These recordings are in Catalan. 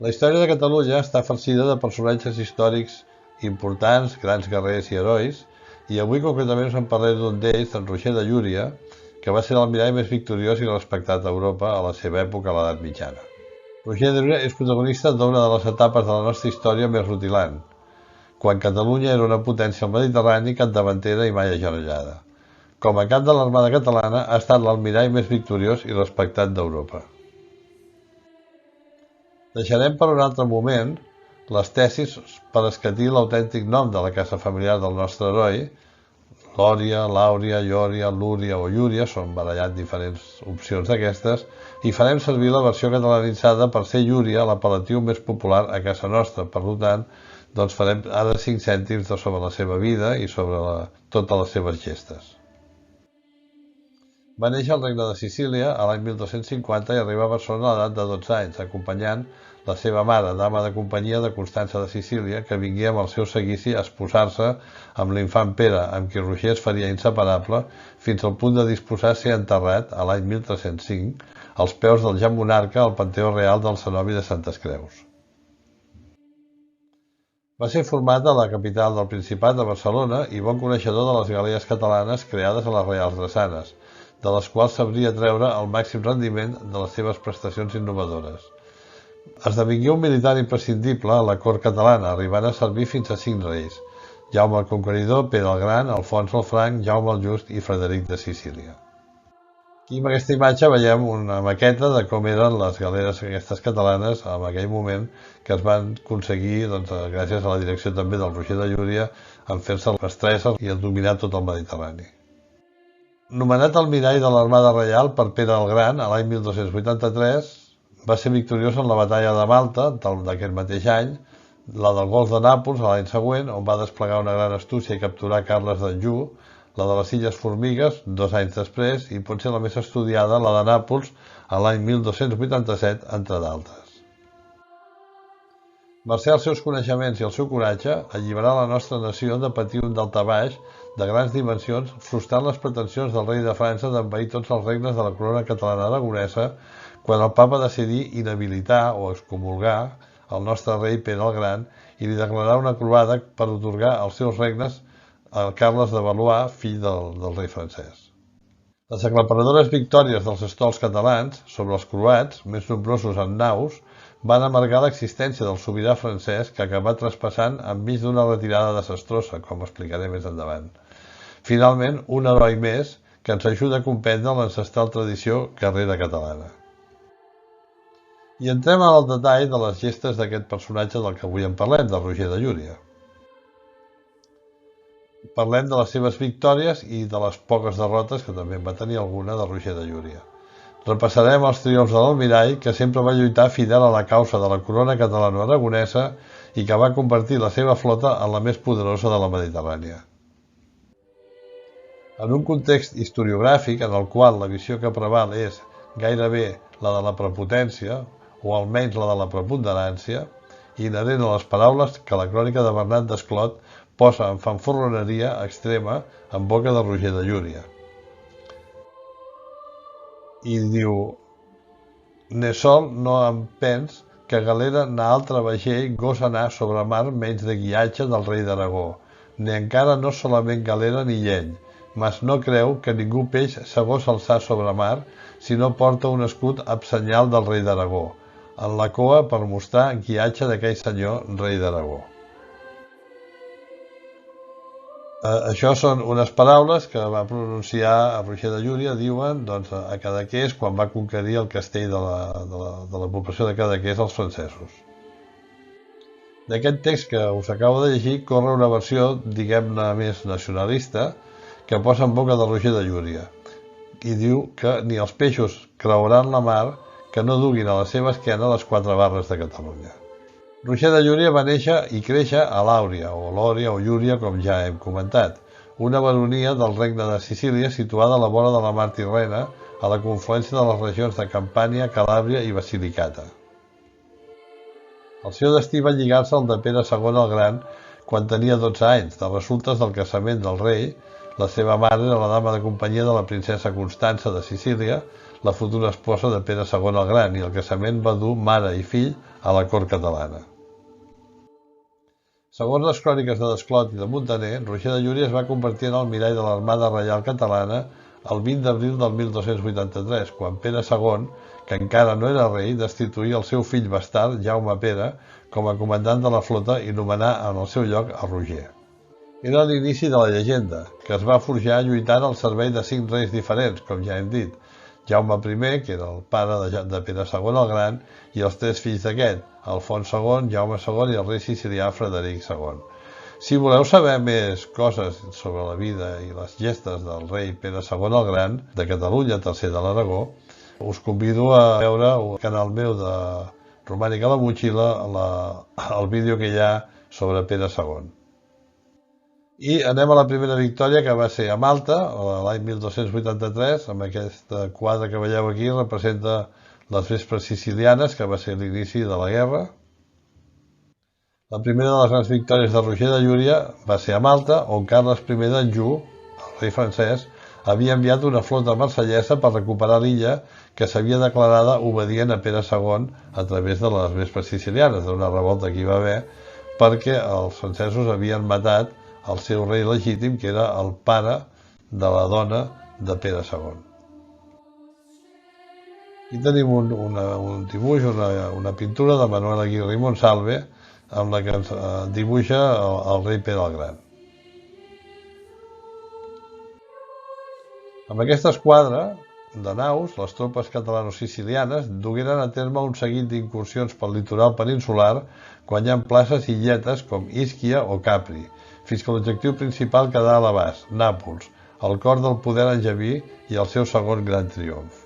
La història de Catalunya està farcida de personatges històrics importants, grans guerrers i herois, i avui concretament us en parlaré d'un d'ells, en Roger de Llúria, que va ser l'almirall més victoriós i respectat a Europa a la seva època, a l'edat mitjana. Roger de Llúria és protagonista d'una de les etapes de la nostra història més rutilant, quan Catalunya era una potència al Mediterrani, capdavantera i mai agenolada. Com a cap de l'Armada catalana, ha estat l'almirall més victoriós i respectat d'Europa. Deixarem per un altre moment les tesis per escatir l'autèntic nom de la casa familiar del nostre heroi. Lòria, Làuria, Llòria, Lúria o Llúria, són barallant diferents opcions d'aquestes, i farem servir la versió catalanitzada per ser Llúria, l'apel·latiu més popular a casa nostra. Per tant, farem ara 5 cèntims sobre la seva vida i sobre totes les seves gestes. Va néixer al Regne de Sicília a l'any 1250 i arriba a Barcelona a l'edat de 12 anys, acompanyant la seva mare, dama de companyia de Constança de Sicília, que vingué amb el seu seguici a esposar-se amb l'infant Pere, amb qui Roger es faria inseparable, fins al punt de disposar a ser enterrat, a l'any 1305, als peus del ja monarca al Panteó Real del Cenobi de Santes Creus. Va ser format a la capital del Principat, a Barcelona, i bon coneixedor de les galees catalanes creades a les Reials Drassanes, de les quals sabria treure el màxim rendiment de les seves prestacions innovadores. Esdevingué un militar imprescindible a la cort catalana, arribant a servir fins a 5 reis: Jaume el Conqueridor, Pere el Gran, Alfons el Franc, Jaume el Just i Frederic de Sicília. Aquí en aquesta imatge veiem una maqueta de com eren les galeres aquestes catalanes en aquell moment, que es van aconseguir gràcies a la direcció també del Roger de Llúria en fer-se les tresses i a dominar tot el Mediterrani. Nomenat almirall de l'Armada Reial per Pere el Gran a l'any 1283, va ser victoriós en la batalla de Malta d'aquest mateix any, la del Golf de Nàpols a l'any següent, on va desplegar una gran astúcia i capturar Carles d'Anjou, la de les Illes Formigues 2 anys després, i pot ser la més estudiada, la de Nàpols, a l'any 1287, entre d'altres. Mercè als seus coneixements i al seu coratge, alliberà la nostra nació de patir un daltabaix de grans dimensions, frustrant les pretensions del rei de França d'envair tots els regnes de la corona catalana aragonesa, quan el papa decidí inhabilitar o excomulgar el nostre rei Pere el Gran i li declarà una croada per atorgar els seus regnes a Carles de Valois, fill del rei francès. Les aclaparadores victòries dels estols catalans sobre els croats, més nombrosos en naus, van amargar l'existència del sobirà francès, que acabà traspassant enmig d'una retirada desastrosa, com explicaré més endavant. Finalment, un heroi més que ens ajuda a comprendre l'ancestral tradició guerrera catalana. I entrem en el detall de les gestes d'aquest personatge del que avui en parlem, de Roger de Llúria. Parlem de les seves victòries i de les poques derrotes, que també en va tenir alguna, de Roger de Llúria. Repassarem els triomfs de l'almirall, que sempre va lluitar fidel a la causa de la corona catalano-aragonesa i que va convertir la seva flota en la més poderosa de la Mediterrània. En un context historiogràfic en el qual la visió que preval és gairebé la de la prepotència, o almenys la de la preponderància, inherent a les paraules que la crònica de Bernat Desclot posa en fanfarroneria extrema en boca de Roger de Llúria. I diu: «Ne sol no em pens que galera na altre vaixell gos anar sobre mar menys de guiatge del rei d'Aragó, ni encara no solament galera ni lleny, mas no creu que ningú peix s'agós alçar sobre mar si no porta un escut amb senyal del rei d'Aragó, en la coa per mostrar guiatge d'aquell senyor rei d'Aragó». Això són unes paraules que va pronunciar a Roger de Llúria, diuen, a Cadaqués, quan va conquerir el castell de la població de Cadaqués als francesos. D'aquest text que us acabo de llegir corre una versió, diguem-ne, més nacionalista, que posa en boca de Roger de Llúria, i diu que ni els peixos creuaran la mar que no duguin a la seva esquena les 4 barres de Catalunya. Roger de Llúria va néixer i créixer a Làuria, o Lòria, o Llúria, com ja hem comentat, una baronia del regne de Sicília situada a la vora de la mar Tirrena, a la confluència de les regions de Campània, Calàbria i Basilicata. El seu destí va lligar-se al de Pere II el Gran quan tenia 12 anys, de resultes del casament del rei. La seva mare era la dama de companyia de la princesa Constança de Sicília, la futura esposa de Pere II el Gran, i el casament va dur mare i fill a la cort catalana. Segons les cròniques de Desclot i de Muntaner, Roger de Llúria es va convertir en almirall de l'Armada Reial Catalana el 20 d'abril del 1283, quan Pere II, que encara no era rei, destituí el seu fill bastard, Jaume Pere, com a comandant de la flota i nomenà en el seu lloc a Roger. Era l'inici de la llegenda, que es va forjar lluitant al servei de 5 reis diferents, com ja hem dit, Jaume I, que era el pare de Pere II el Gran, i els 3 fills d'aquest, Alfons II, Jaume II i el rei sicilià Frederic II. Si voleu saber més coses sobre la vida i les gestes del rei Pere II el Gran, de Catalunya, tercer de l'Aragó, us convido a veure al canal meu de Romànica a la Motxilla el vídeo que hi ha sobre Pere II. I anem a la primera victòria, que va ser a Malta, l'any 1283, amb aquest quadre que veieu aquí, representa les vespres sicilianes, que va ser l'inici de la guerra. La primera de les grans victòries de Roger de Llúria va ser a Malta, on Carles I d'Anjou, el rei francès, havia enviat una flota marsellesa per recuperar l'illa que s'havia declarada obedient a Pere II a través de les vespres sicilianes, d'una revolta que hi va haver, perquè els francesos havien matat el seu rei legítim, que era el pare de la dona de Pere II. I tenim un dibuix, una pintura de Manuel Aguirre i Monsalve, amb la que ens dibuixa el rei Pere el Gran. Amb aquesta esquadra de naus, les tropes catalano-sicilianes dugueren a terme un seguit d'incursions pel litoral peninsular, guanyant places i illetes com Ísquia o Capri, fins que l'objectiu principal quedà a l'abast, Nàpols, el cor del poder angeví i el seu segon gran triomf.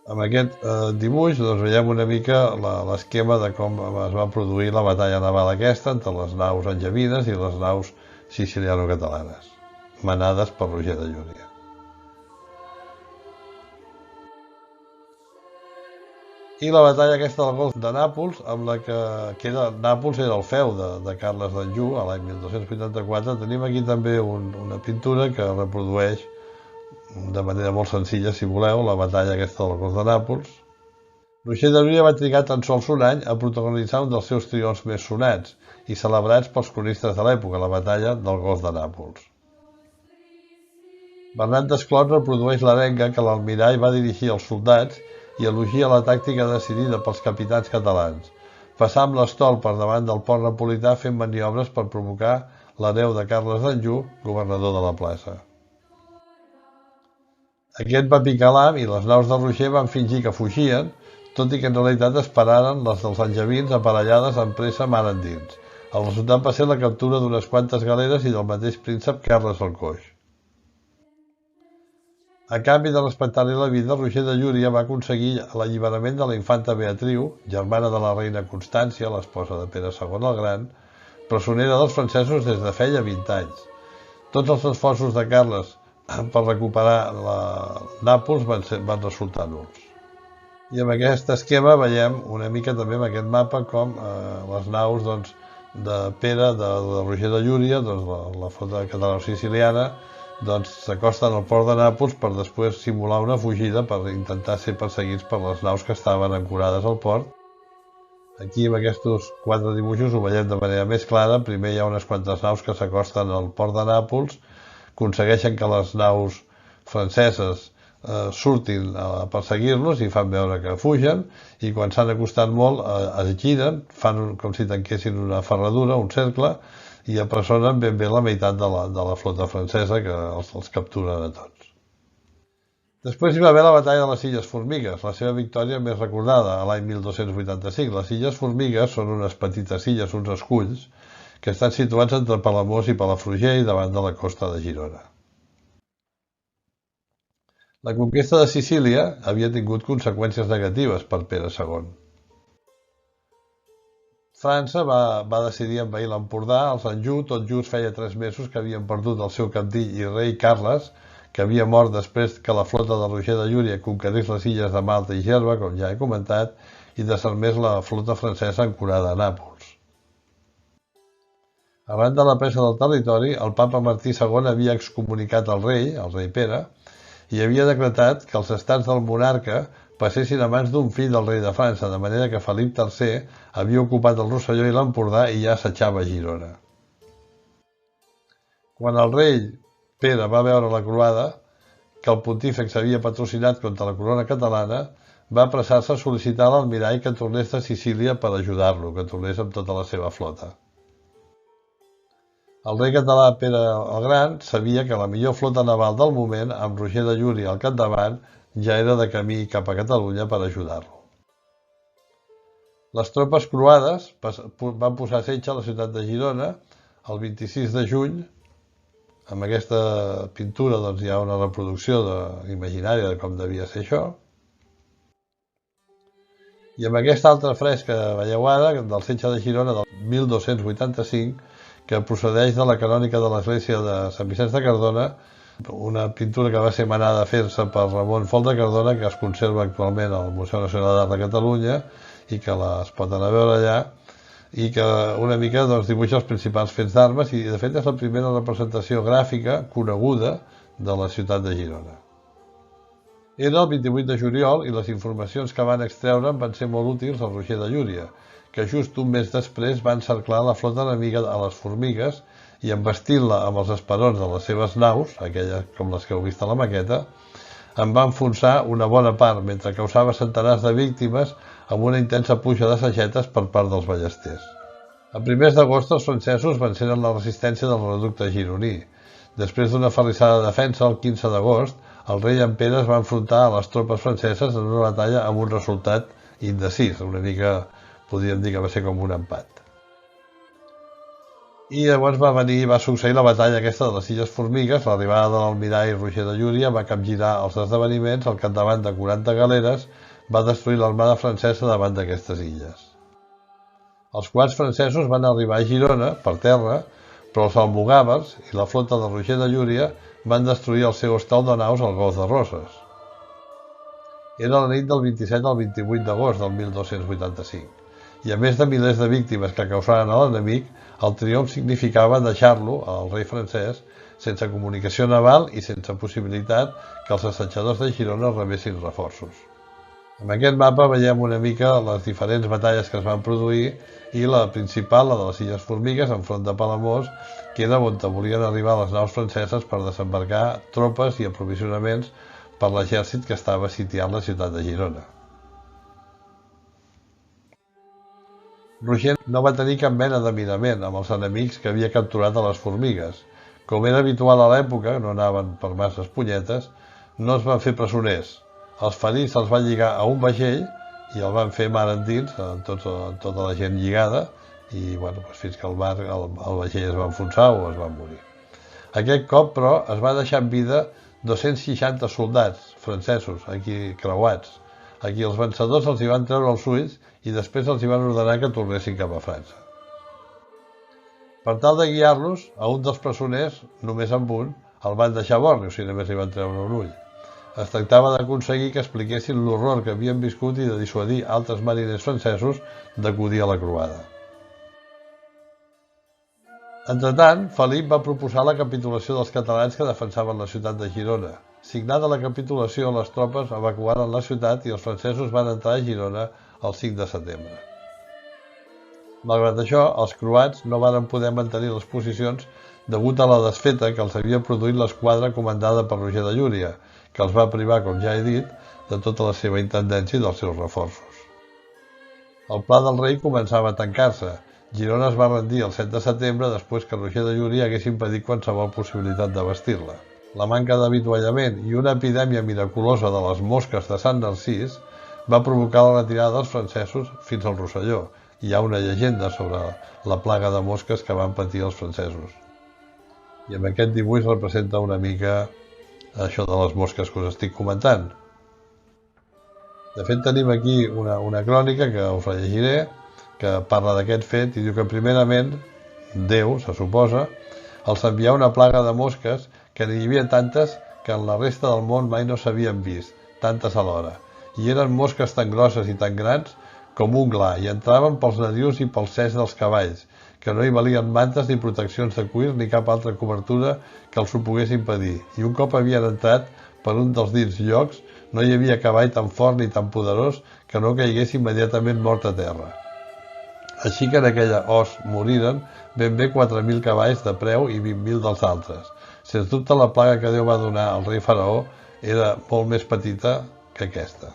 Amb aquest dibuix veiem una mica l'esquema de com es va produir la batalla naval aquesta entre les naus angevines i les naus siciliano-catalanes, manades per Roger de Llúria. I la batalla aquesta del golf de Nàpols, amb la que Nàpols era el feu de Carles d'Anjou, a l'any 1284. Tenim aquí també una pintura que reprodueix de manera molt senzilla, si voleu, la batalla aquesta del golf de Nàpols. Roger de Llúria va trigar tan sols un any a protagonitzar un dels seus triomfs més sonats i celebrats pels cronistes de l'època, la batalla del golf de Nàpols. Bernat Desclot reprodueix l'arenga que l'almirall va dirigir als soldats i elogia la tàctica decidida pels capitans catalans, passar amb l'estol per davant del port napolità fent maniobres per provocar l'hereu de Carles d'Anjou, governador de la plaça. Aquest va picar l'ham i les naus de Roger van fingir que fugien, tot i que en realitat esperaren les dels angevins aparellades amb pressa mar endins. El resultat va ser la captura d'unes quantes galeres i del mateix príncep Carles el Coix. A canvi de respectar-li la vida, Roger de Llúria va aconseguir l'alliberament de la infanta Beatriu, germana de la reina Constància, l'esposa de Pere II el Gran, presonera dels francesos des de feia 20 anys. Tots els esforços de Carles per recuperar Nàpols van resultar nuls. I amb aquest esquema veiem una mica també amb aquest mapa com les naus de Pere, de Roger de Llúria, la flota catalano-siciliana, s'acosten al port de Nàpols per després simular una fugida per intentar ser perseguits per les naus que estaven ancorades al port. Aquí amb aquests 4 dibuixos ho veiem de manera més clara. Primer hi ha unes quantes naus que s'acosten al port de Nàpols, aconsegueixen que les naus franceses surtin a perseguir-los i fan veure que fugen, i quan s'han acostat molt es giren, fan com si tanquessin una ferradura, un cercle, i apressonen ben bé la meitat de la flota francesa, que els capturen a tots. Després hi va haver la batalla de les Illes Formigues, la seva victòria més recordada, a l'any 1285. Les Illes Formigues són unes petites illes, uns esculls, que estan situats entre Palamós i Palafrugell, davant de la costa de Girona. La conquesta de Sicília havia tingut conseqüències negatives per Pere II. França va decidir envair l'Empordà. Els Anjou tot just feia 3 mesos que havien perdut el seu cabdill i rei Carles, que havia mort després que la flota de Roger de Llúria conquerís les illes de Malta i Gerba, com ja he comentat, i desarmés la flota francesa ancorada a Nàpols. Arran de la presa del territori, el papa Martí II havia excomunicat el rei Pere, i havia decretat que els estats del monarca passessin a mans d'un fill del rei de França, de manera que Felip III havia ocupat el Rosselló i l'Empordà i ja assetjava Girona. Quan el rei Pere va veure la croada que el pontífex havia patrocinat contra la corona catalana, va apressar-se a sol·licitar a l'almirall que tornés de Sicília per ajudar-lo, que tornés amb tota la seva flota. El rei català Pere el Gran sabia que la millor flota naval del moment, amb Roger de Llúria al capdavant, ja era de camí cap a Catalunya per ajudar-lo. Les tropes croades van posar setge a la ciutat de Girona el 26 de juny. Amb aquesta pintura hi ha una reproducció imaginària de com devia ser això. I amb aquesta altra fresca que veieu ara, del setge de Girona del 1285, que procedeix de la canònica de l'església de Sant Vicenç de Cardona, una pintura que va ser manada a fer-se per Ramon Fol de Cardona, que es conserva actualment al Museu Nacional d'Art de Catalunya i que es pot anar a veure allà, i que una mica dibuixa els principals fets d'armes i de fet és la primera representació gràfica coneguda de la ciutat de Girona. Era el 28 de juliol i les informacions que van extreure'n van ser molt útils al Roger de Llúria, que just un mes després va encerclar la flota enemiga a les Formigues i embestint-la amb els esperons de les seves naus, aquelles com les que heu vist a la maqueta, en va enfonsar una bona part, mentre causava centenars de víctimes amb una intensa pluja de sagetes per part dels ballesters. A primers d'agost els francesos venceren la resistència del reducte gironí. Després d'una aferrissada defensa, el 15 d'agost, el rei en Pere es va enfrontar a les tropes franceses en una batalla amb un resultat indecis, una mica podríem dir que va ser com un empat. I llavors va succeir la batalla aquesta de les Illes Formigues. L'arribada de l'almirall Roger de Llúria va capgirar els esdeveniments al capdavant de 40 galeres, va destruir l'armada francesa davant d'aquestes illes. Els quadres francesos van arribar a Girona per terra, però els almogàvers i la flota de Roger de Llúria van destruir el seu hostal de naus al Golf de Roses. Era la nit del 27 al 28 d'agost del 1285. I a més de milers de víctimes que causaren a l'enemic, el triomf significava deixar-lo, el rei francès, sense comunicació naval i sense possibilitat que els assetjadors de Girona rebessin reforços. En aquest mapa veiem una mica les diferents batalles que es van produir i la principal, la de les Illes Formigues, enfront de Palamós, que era on volien arribar les naus franceses per desembarcar tropes i aprovisionaments per l'exèrcit que estava sitiant la ciutat de Girona. Roger no va tenir cap mena de mirament amb els enemics que havia capturat a les Formigues. Com era habitual a l'època, no anaven per masses punyetes, no es van fer presoners. Els ferits se'ls van lligar a un vaixell i el van fer mar endins, amb tota la gent lligada, i fins que el vaixell es va enfonsar o es va morir. Aquest cop, però, es va deixar en vida 260 soldats francesos, aquí creuats. Aquí els vencedors els hi van treure els ulls i després els hi van ordenar que tornessin cap a França. Per tal de guiar-los, a un dels presoners, només amb un, el van deixar borni, o sigui, només li van treure un ull. Es tractava d'aconseguir que expliquessin l'horror que havien viscut i de dissuadir altres mariners francesos d'acudir a la croada. Entretant, Felip va proposar la capitulació dels catalans que defensaven la ciutat de Girona. Signada la capitulació, les tropes evacuaren la ciutat i els francesos van entrar a Girona el 5 de setembre. Malgrat això, els croats no van poder mantenir les posicions degut a la desfeta que els havia produït l'esquadra comandada per Roger de Llúria, que els va privar, com ja he dit, de tota la seva intendència i dels seus reforços. El pla del rei començava a tancar-se. Girona es va rendir el 7 de setembre després que Roger de Llúria hagués impedit qualsevol possibilitat de bastir-la. La manca d'avituallament i una epidèmia miraculosa de les mosques de Sant Narcís va provocar la retirada dels francesos fins al Rosselló. Hi ha una llegenda sobre la plaga de mosques que van patir els francesos. I amb aquest dibuix representa una mica això de les mosques que us estic comentant. De fet, tenim aquí una crònica que us la llegiré, que parla d'aquest fet i diu que primerament Déu, se suposa, els envià una plaga de mosques que n'hi havia tantes que en la resta del món mai no s'havien vist, tantes alhora. I eren mosques tan grosses i tan grans com un gla i entraven pels narius i pels cers dels cavalls, que no hi valien mantes ni proteccions de cuir ni cap altra cobertura que els ho pogués impedir. I un cop havien entrat per un dels dits llocs, No hi havia cavall tan fort ni tan poderós que no caigués immediatament mort a terra. Així que en aquella os moriren ben bé 4.000 cavalls de preu i 20.000 dels altres. Sens dubte la plaga que Déu va donar al rei faraó era molt més petita que aquesta.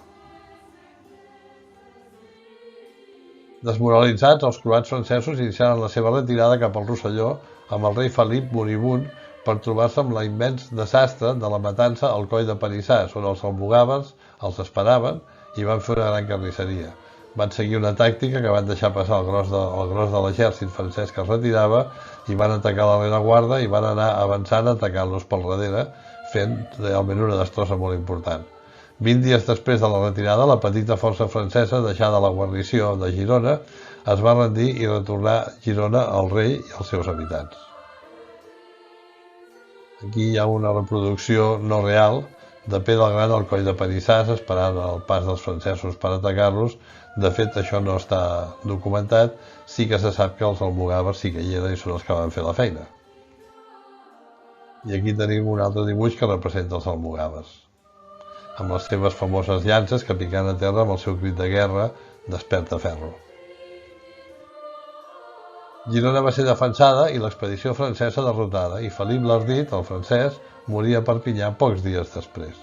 Desmoralitzats, els croats francesos iniciaren la seva retirada cap al Rosselló amb el rei Felip moribund per trobar-se amb l'immens desastre de la matança al coll de Panissars, on els almogàvers els esperaven i van fer una gran carnisseria. Van seguir una tàctica que van deixar passar el gros de l'exèrcit francès que es retirava i van atacar la rereguarda i van anar avançant atacant-los pel darrere, fent realment una destrossa molt important. 20 dies després de la retirada, la petita força francesa, deixada a la guarnició de Girona, es va rendir i retornar a Girona al rei i als seus habitants. Aquí hi ha una reproducció no real de Pere el Gran al coll de Panissars, esperant el pas dels francesos per atacar-los. De fet, això no està documentat, sí que se sap que els almogàvers sí que hi eren i són els que van fer la feina. I aquí tenim un altre dibuix que representa els almogàvers, amb les seves famoses llances que picant a terra amb el seu crit de guerra "Desperta ferro". Girona va ser defensada i l'expedició francesa derrotada, i Felip l'Ardit, el francès, moria a Perpinyà pocs dies després.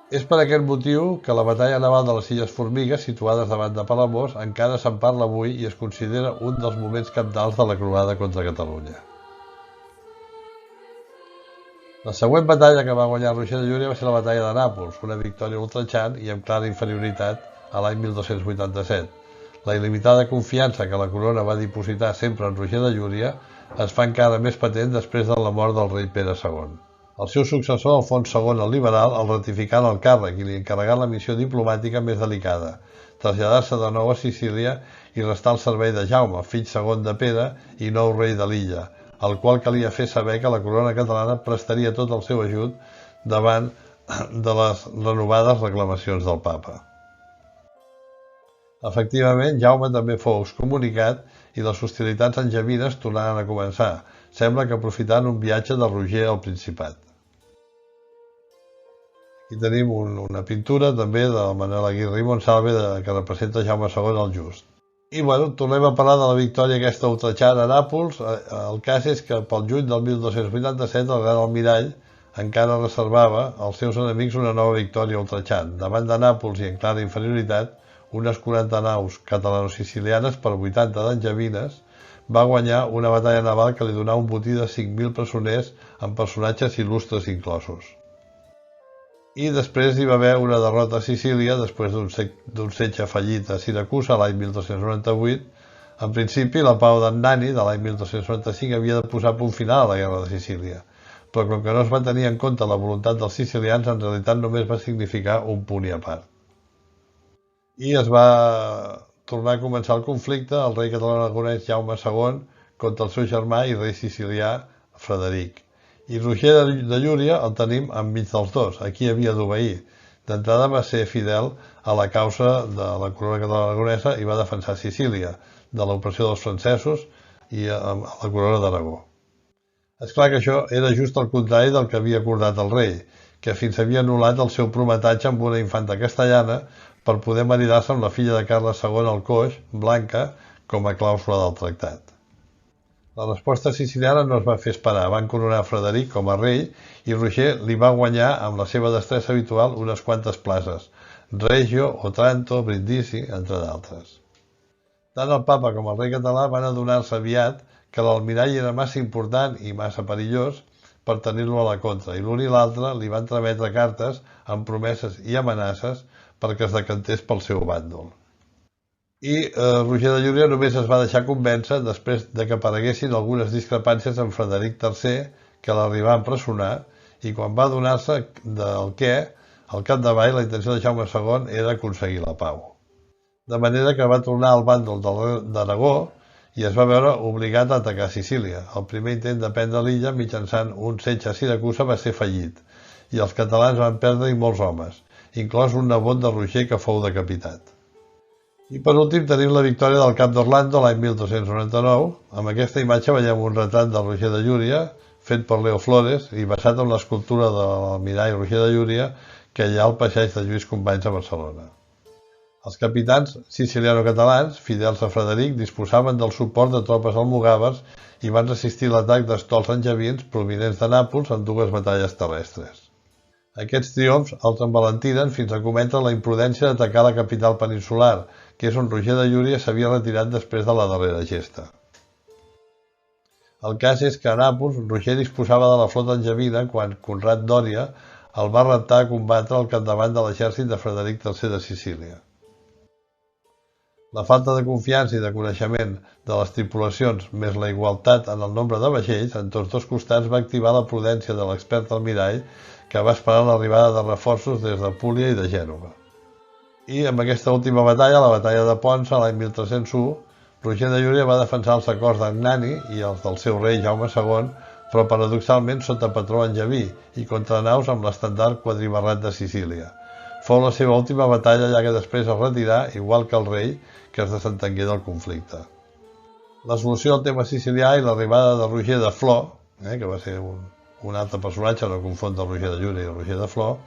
És per aquest motiu que la batalla naval de les Illes Formigues, situades davant de Palamós, encara se'n parla avui i es considera un dels moments cabdals de la croada contra Catalunya. La següent batalla que va guanyar Roger de Llúria va ser la batalla de Nàpols, una victòria ultratjant i amb clara inferioritat a l'any 1287. La il·limitada confiança que la corona va dipositar sempre en Roger de Llúria es fa encara més patent després de la mort del rei Pere II. El seu successor, Alfons II el Liberal, el ratificà en el càrrec i li encarregà la missió diplomàtica més delicada, traslladar-se de nou a Sicília i restar al servei de Jaume, fill segon de Pere i nou rei de l'illa, al qual calia fer saber que la corona catalana prestaria tot el seu ajut davant de les renovades reclamacions del papa. Efectivament, Jaume també fou excomunicat i les hostilitats angevines tornaren a començar, sembla que aprofitant un viatge de Roger al Principat. Aquí tenim una pintura també de Manuel Aguirre i Monsalve que representa Jaume II el Just. I tornem a parlar de la victòria aquesta ultratjant a Nàpols. El cas és que pel juny del 1287 el gran almirall encara reservava als seus enemics una nova victòria ultratjant. Davant de Nàpols i en clara inferioritat, unes 40 naus catalano-sicilianes per 80 d'angevines, va guanyar una batalla naval que li donà un botí de 5.000 presoners amb personatges il·lustres inclosos. I després hi va haver una derrota a Sicília després d'un setge fallit a Siracusa l'any 1298. En principi, la pau d'Annani de l'any 1295 havia de posar punt final a la guerra de Sicília, però com que no es va tenir en compte la voluntat dels sicilians, en realitat només va significar un punt i a part. I es va tornar a començar el conflicte, el rei català-aragonès Jaume II contra el seu germà i rei sicilià Frederic. I Roger de Llúria el tenim enmig dels dos, a qui havia d'obeir. D'entrada va ser fidel a la causa de la corona catalana-aragonesa i va defensar Sicília de l'opressió dels francesos i a la corona d'Aragó. És clar que això era just el contrari del que havia acordat el rei, que fins havia anul·lat el seu prometatge amb una infanta castellana per poder maridar-se amb la filla de Carles II el Coix, Blanca, com a clàusula del tractat. La resposta siciliana no es va fer esperar, van coronar Frederic com a rei i Roger li va guanyar amb la seva destresa habitual unes quantes places, Reggio, Otranto, Brindisi, entre d'altres. Tant el papa com el rei català van adonar-se aviat que l'almirall era massa important i massa perillós per tenir-lo a la contra, i l'un i l'altre li van trametre cartes amb promeses i amenaces perquè es decantés pel seu bàndol. I Roger de Llúria només es va deixar convèncer després de que apareguessin algunes discrepàncies amb Frederic III, que l'arribà a empresonar, i quan va adonar-se del què, al capdavall la intenció de Jaume II era aconseguir la pau. De manera que va tornar al bàndol d'Aragó i es va veure obligat a atacar Sicília. El primer intent de prendre l'illa mitjançant un setge a Siracusa va ser fallit, i els catalans van perdre-hi molts homes, inclòs un nebot de Roger que fou decapitat. I per últim tenim la victòria del Cap d'Orlando l'any 1299. Amb aquesta imatge veiem un retrat de Roger de Llúria, fet per Leo Flores i basat en l'escultura de l'almirall Roger de Llúria, que hi ha al passeig de Lluís Companys a Barcelona. Els capitans siciliano-catalans, fidels a Frederic, disposaven del suport de tropes almogàvers i van resistir l'atac d'estols angevins provinents de Nàpols en 2 batalles terrestres. Aquests triomfs els envalentinen fins a cometre la imprudència d'atacar la capital peninsular, que és on Roger de Llúria s'havia retirat després de la darrera gesta. El cas és que a Nàpols Roger disposava de la flota angevina quan Conrad Dòria el va reptar a combatre al capdavant de l'exèrcit de Frederic III de Sicília. La falta de confiança i de coneixement de les tripulacions, més la igualtat en el nombre de vaixells, en tots 2 costats va activar la prudència de l'expert almirall, que va esperar l'arribada de reforços des de Púlia i de Gènova. I amb aquesta última batalla, la batalla de Ponça, l'any 1301, Roger de Llúria va defensar els acords d'Agnani i els del seu rei Jaume II, però paradoxalment sota patró angeví i contra naus amb l'estendard quadribarrat de Sicília. Fou la seva última batalla, ja que després es retirà, igual que el rei, que es desentengué del conflicte. La solució al tema sicilià i l'arribada de Roger de Flor, que va ser un altre personatge, no confondre Roger de Llúria i Roger de Flor,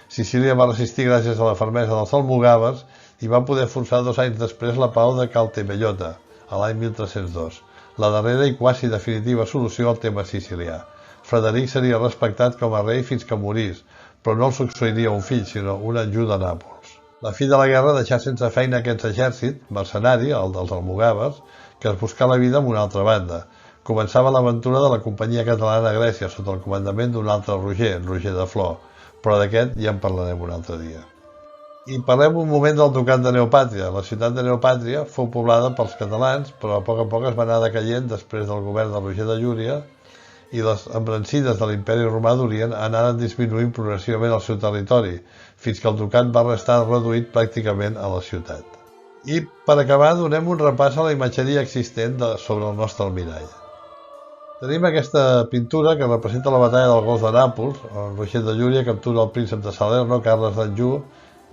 Sicília va resistir gràcies a la fermesa dels almogàvers i va poder forçar 2 anys després la pau de Caltabellotta, a l'any 1302, la darrera i quasi definitiva solució al tema sicilià. Frederic seria respectat com a rei fins que morís, però no el succeiria un fill, sinó un adjunt de Nàpols. La fi de la guerra deixà sense feina aquest exèrcit mercenari, el dels almogàvers, que es buscà la vida amb una altra banda. Començava l'aventura de la companyia catalana a Grècia sota el comandament d'un altre Roger, Roger de Flor, però d'aquest ja en parlarem un altre dia. I parlem un moment del ducat de Neopàtria. La ciutat de Neopàtria fou poblada pels catalans, però a poc es va anar decaient després del govern de Roger de Llúria i les embrancides de l'imperi romà d'Orient anaren disminuint progressivament el seu territori, fins que el ducat va restar reduït pràcticament a la ciutat. I per acabar donem un repàs a la imatgeria existent sobre el nostre almirall. Tenim aquesta pintura que representa la batalla del Golf de Nàpols, on Roger de Llúria captura el príncep de Salerno, Carles d'Anjou.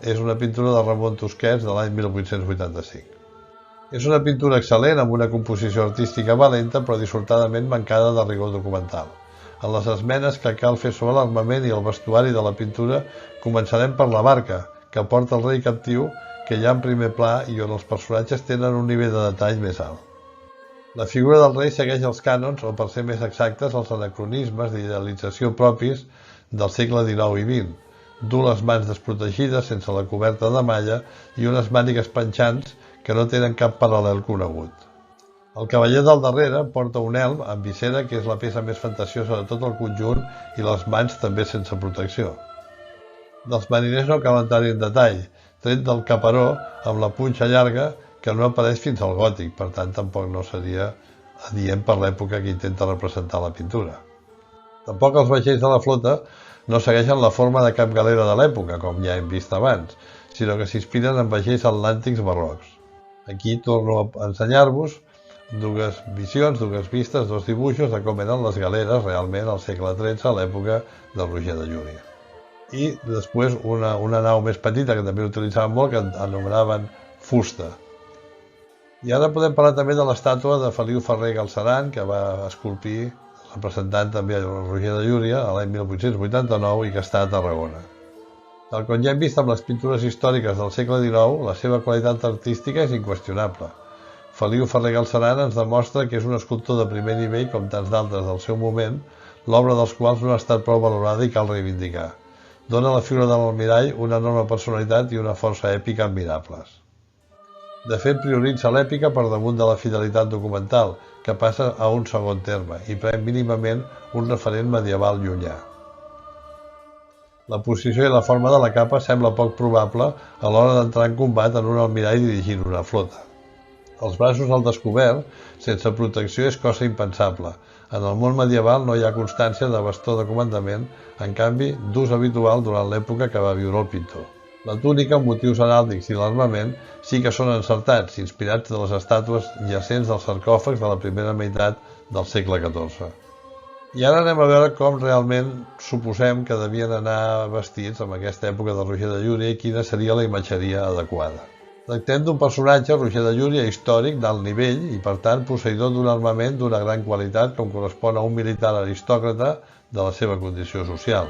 És una pintura de Ramon Tusquets de l'any 1885. És una pintura excel·lent amb una composició artística valenta però dissortadament mancada de rigor documental. En les esmenes que cal fer sobre l'armament i el vestuari de la pintura començarem per la barca, que porta el rei captiu, que hi ha en primer pla i on els personatges tenen un nivell de detall més alt. La figura del rei segueix els cànons, o per ser més exactes, els anacronismes d'idealització propis del segle XIX i XX. Du les mans desprotegides sense la coberta de malla i unes mànigues penjants que no tenen cap paral·lel conegut. El cavaller del darrere porta un elm amb visera, que és la peça més fantasiosa de tot el conjunt, i les mans també sense protecció. Dels mariners no cal entrar en detall, tret del caparó amb la punxa llarga que no apareix fins al gòtic, per tant tampoc no seria adient per l'època que intenta representar la pintura. Tampoc els vaixells de la flota no segueixen la forma de cap galera de l'època, com ja hem vist abans, sinó que s'inspiren en vaixells atlàntics barrocs. Aquí torno a ensenyar-vos 2 visions, 2 vistes, 2 dibuixos de com eren les galeres realment al segle XIII, a l'època de Roger de Llúria. I després una nau més petita, que també utilitzaven molt, que anomenaven fusta. I ara podem parlar també de l'estàtua de Feliu Ferrer Galceran, que va esculpir representant també a Roger de Llúria a l'any 1889 i que està a Tarragona. Tal com ja hem vist amb les pintures històriques del segle XIX, la seva qualitat artística és inqüestionable. Feliu Ferrer Galceran ens demostra que és un escultor de primer nivell com tants d'altres del seu moment, l'obra dels quals no ha estat prou valorada i cal reivindicar. Dona a la figura de l'almirall una enorme personalitat i una força èpica admirables. De fet, prioritza l'èpica per damunt de la fidelitat documental, que passa a un segon terme i pren mínimament un referent medieval llunyà. La posició i la forma de la capa sembla poc probable a l'hora d'entrar en combat en un almirall dirigint una flota. Els braços al descobert, sense protecció, és cosa impensable. En el món medieval no hi ha constància de bastó de comandament, en canvi, d'ús habitual durant l'època que va viure el pintor. La túnica, amb motius heràldics i l'armament sí que són encertats, inspirats de les estàtues jacents dels sarcòfags de la primera meitat del segle XIV. I ara anem a veure com realment suposem que devien anar vestits en aquesta època de Roger de Llúria i quina seria la imatgeria adequada. Tractem d'un personatge, Roger de Llúria, històric, d'alt nivell i, per tant, posseïdor d'un armament d'una gran qualitat com correspon a un militar aristòcrata de la seva condició social.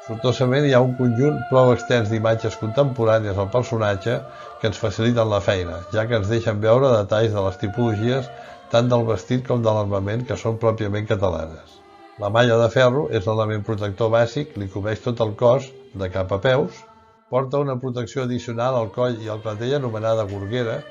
Sortosament hi ha un conjunt prou extens d'imatges contemporànies al personatge que ens faciliten la feina, ja que ens deixen veure detalls de les tipologies tant del vestit com de l'armament que són pròpiament catalanes. La malla de ferro és l'element protector bàsic, li cobreix tot el cos, de cap a peus, porta una protecció addicional al coll i al clatell anomenada gorguera,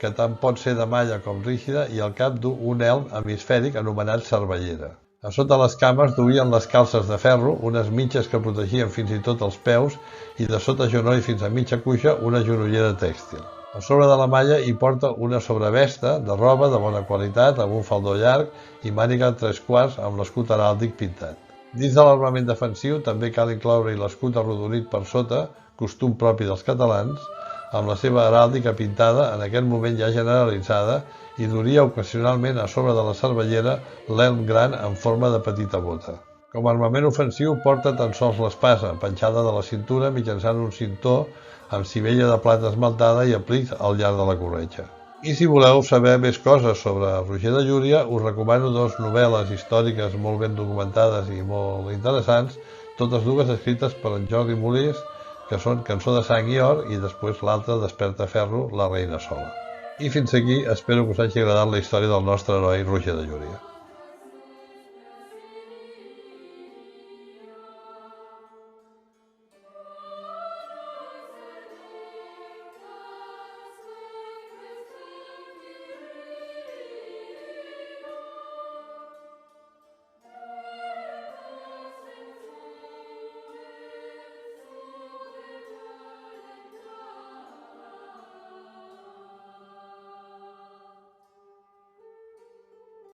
que tant pot ser de malla com rígida, i al cap du un elm hemisfèric anomenat cervellera. A sota les cames duien les calces de ferro, unes mitges que protegien fins i tot els peus, i de sota genoll fins a mitja cuixa una genollera tèxtil. A sobre de la malla hi porta una sobrevesta de roba de bona qualitat amb un faldó llarg i màniga 3/4 amb l'escut heràldic pintat. Dins de l'armament defensiu també cal incloure-hi l'escut arrodonit per sota, costum propi dels catalans, amb la seva heràldica pintada, en aquest moment ja generalitzada, i duria ocasionalment a sobre de la cervellera l'elm gran en forma de petita bota. Com a armament ofensiu porta tan sols l'espasa, penjada de la cintura mitjançant un cintor amb sivella de plata esmaltada i aplics al llarg de la corretja. I si voleu saber més coses sobre Roger de Llúria, us recomano dues novel·les històriques molt ben documentades i molt interessants, totes dues escrites per en Jordi Molés, que són Cançó de sang i or, i després l'altra, Desperta ferro, la reina sola. I fins aquí, espero que us hagi agradat la història del nostre heroi Roger de Llúria.